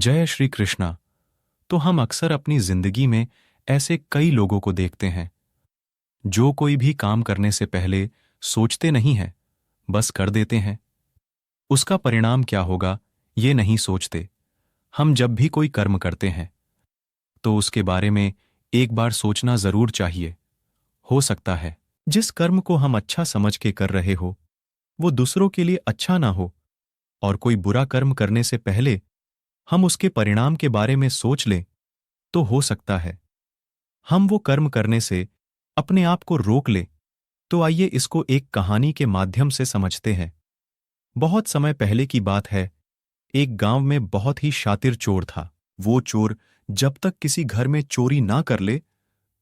जय श्री कृष्णा। तो हम अक्सर अपनी जिंदगी में ऐसे कई लोगों को देखते हैं जो कोई भी काम करने से पहले सोचते नहीं हैं, बस कर देते हैं। उसका परिणाम क्या होगा ये नहीं सोचते। हम जब भी कोई कर्म करते हैं तो उसके बारे में एक बार सोचना जरूर चाहिए। हो सकता है जिस कर्म को हम अच्छा समझ के कर रहे हो वो दूसरों के लिए अच्छा ना हो, और कोई बुरा कर्म करने से पहले हम उसके परिणाम के बारे में सोच लें तो हो सकता है हम वो कर्म करने से अपने आप को रोक लें। तो आइए इसको एक कहानी के माध्यम से समझते हैं। बहुत समय पहले की बात है। एक गांव में बहुत ही शातिर चोर था। वो चोर जब तक किसी घर में चोरी ना कर ले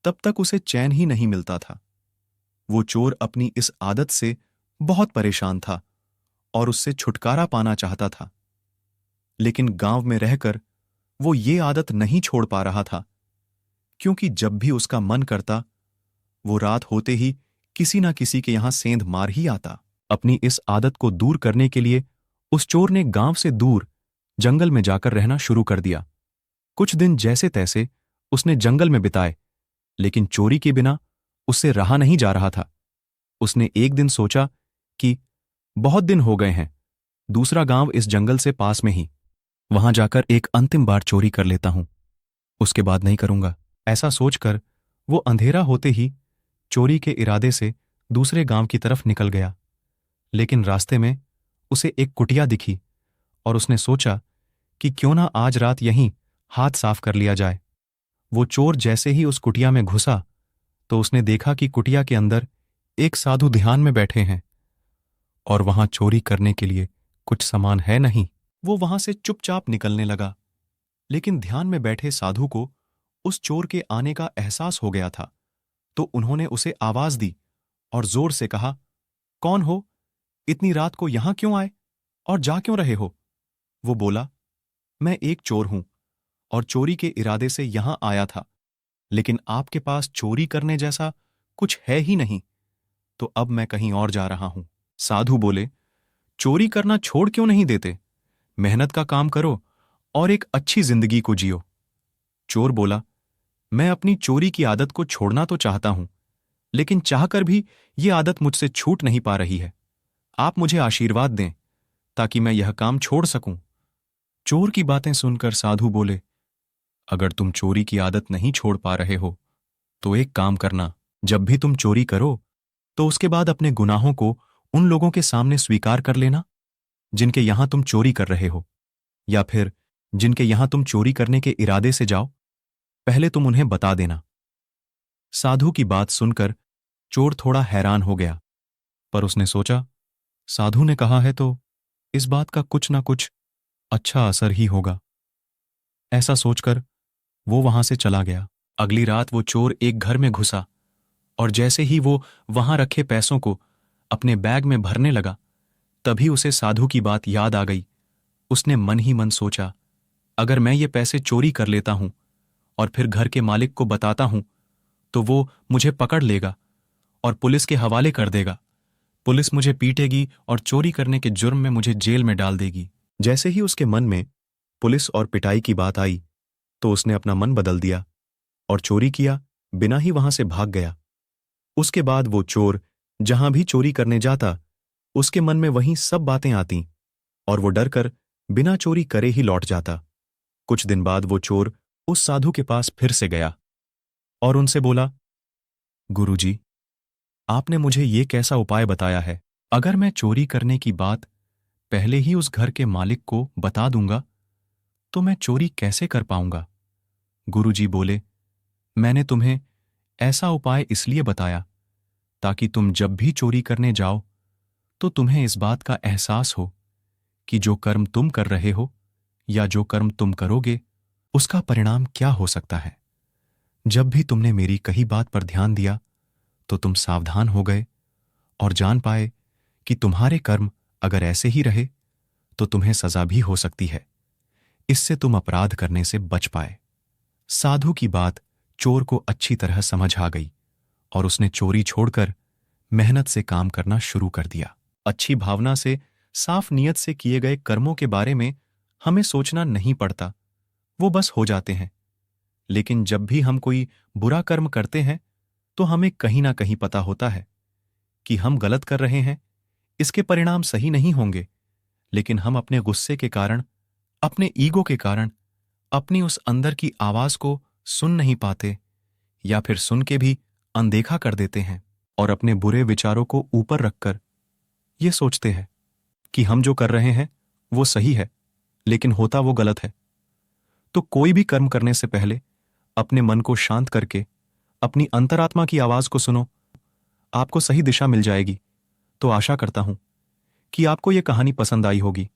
तब तक उसे चैन ही नहीं मिलता था। वो चोर अपनी इस आदत से बहुत परेशान था और उससे छुटकारा पाना चाहता था, लेकिन गांव में रहकर वो ये आदत नहीं छोड़ पा रहा था, क्योंकि जब भी उसका मन करता वो रात होते ही किसी ना किसी के यहां सेंध मार ही आता। अपनी इस आदत को दूर करने के लिए उस चोर ने गांव से दूर जंगल में जाकर रहना शुरू कर दिया। कुछ दिन जैसे तैसे उसने जंगल में बिताए, लेकिन चोरी के बिना उससे रहा नहीं जा रहा था। उसने एक दिन सोचा कि बहुत दिन हो गए हैं, दूसरा गांव इस जंगल से पास में ही, वहां जाकर एक अंतिम बार चोरी कर लेता हूं, उसके बाद नहीं करूंगा। ऐसा सोचकर वो अंधेरा होते ही चोरी के इरादे से दूसरे गांव की तरफ निकल गया। लेकिन रास्ते में उसे एक कुटिया दिखी और उसने सोचा कि क्यों ना आज रात यहीं हाथ साफ कर लिया जाए। वो चोर जैसे ही उस कुटिया में घुसा तो उसने देखा कि कुटिया के अंदर एक साधु ध्यान में बैठे हैं और वहां चोरी करने के लिए कुछ सामान है नहीं। वो वहां से चुपचाप निकलने लगा, लेकिन ध्यान में बैठे साधु को उस चोर के आने का एहसास हो गया था। तो उन्होंने उसे आवाज दी और जोर से कहा, कौन हो? इतनी रात को यहां क्यों आए और जा क्यों रहे हो? वो बोला, मैं एक चोर हूं और चोरी के इरादे से यहां आया था, लेकिन आपके पास चोरी करने जैसा कुछ है ही नहीं, तो अब मैं कहीं और जा रहा हूं। साधु बोले, चोरी करना छोड़ क्यों नहीं देते? मेहनत का काम करो और एक अच्छी जिंदगी को जियो। चोर बोला, मैं अपनी चोरी की आदत को छोड़ना तो चाहता हूं, लेकिन चाहकर भी ये आदत मुझसे छूट नहीं पा रही है। आप मुझे आशीर्वाद दें ताकि मैं यह काम छोड़ सकूं। चोर की बातें सुनकर साधु बोले, अगर तुम चोरी की आदत नहीं छोड़ पा रहे हो तो एक काम करना, जब भी तुम चोरी करो तो उसके बाद अपने गुनाहों को उन लोगों के सामने स्वीकार कर लेना जिनके यहां तुम चोरी कर रहे हो, या फिर जिनके यहां तुम चोरी करने के इरादे से जाओ, पहले तुम उन्हें बता देना। साधु की बात सुनकर चोर थोड़ा हैरान हो गया, पर उसने सोचा, साधु ने कहा है तो इस बात का कुछ ना कुछ अच्छा असर ही होगा। ऐसा सोचकर वो वहां से चला गया। अगली रात वो चोर एक घर में घुसा और जैसे ही वो वहां रखे पैसों को अपने बैग में भरने लगा, तभी उसे साधु की बात याद आ गई। उसने मन ही मन सोचा, अगर मैं ये पैसे चोरी कर लेता हूं और फिर घर के मालिक को बताता हूं तो वो मुझे पकड़ लेगा और पुलिस के हवाले कर देगा। पुलिस मुझे पीटेगी और चोरी करने के जुर्म में मुझे जेल में डाल देगी। जैसे ही उसके मन में पुलिस और पिटाई की बात आई तो उसने अपना मन बदल दिया और चोरी किया बिना ही वहां से भाग गया। उसके बाद वो चोर जहां भी चोरी करने जाता उसके मन में वहीं सब बातें आती और वो डरकर बिना चोरी करे ही लौट जाता। कुछ दिन बाद वो चोर उस साधु के पास फिर से गया और उनसे बोला, गुरुजी, आपने मुझे ये कैसा उपाय बताया है? अगर मैं चोरी करने की बात पहले ही उस घर के मालिक को बता दूंगा तो मैं चोरी कैसे कर पाऊंगा? गुरुजी बोले, मैंने तुम्हें ऐसा उपाय इसलिए बताया ताकि तुम जब भी चोरी करने जाओ तो तुम्हें इस बात का एहसास हो कि जो कर्म तुम कर रहे हो या जो कर्म तुम करोगे उसका परिणाम क्या हो सकता है। जब भी तुमने मेरी कही बात पर ध्यान दिया तो तुम सावधान हो गए और जान पाए कि तुम्हारे कर्म अगर ऐसे ही रहे तो तुम्हें सजा भी हो सकती है। इससे तुम अपराध करने से बच पाए। साधु की बात चोर को अच्छी तरह समझ आ गई और उसने चोरी छोड़कर मेहनत से काम करना शुरू कर दिया। अच्छी भावना से, साफ नीयत से किए गए कर्मों के बारे में हमें सोचना नहीं पड़ता, वो बस हो जाते हैं। लेकिन जब भी हम कोई बुरा कर्म करते हैं तो हमें कहीं ना कहीं पता होता है कि हम गलत कर रहे हैं, इसके परिणाम सही नहीं होंगे, लेकिन हम अपने गुस्से के कारण, अपने ईगो के कारण, अपनी उस अंदर की आवाज को सुन नहीं पाते, या फिर सुन के भी अनदेखा कर देते हैं और अपने बुरे विचारों को ऊपर रखकर ये सोचते हैं कि हम जो कर रहे हैं वो सही है, लेकिन होता वो गलत है। तो कोई भी कर्म करने से पहले अपने मन को शांत करके अपनी अंतरात्मा की आवाज को सुनो, आपको सही दिशा मिल जाएगी। तो आशा करता हूं कि आपको यह कहानी पसंद आई होगी।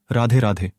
राधे राधे।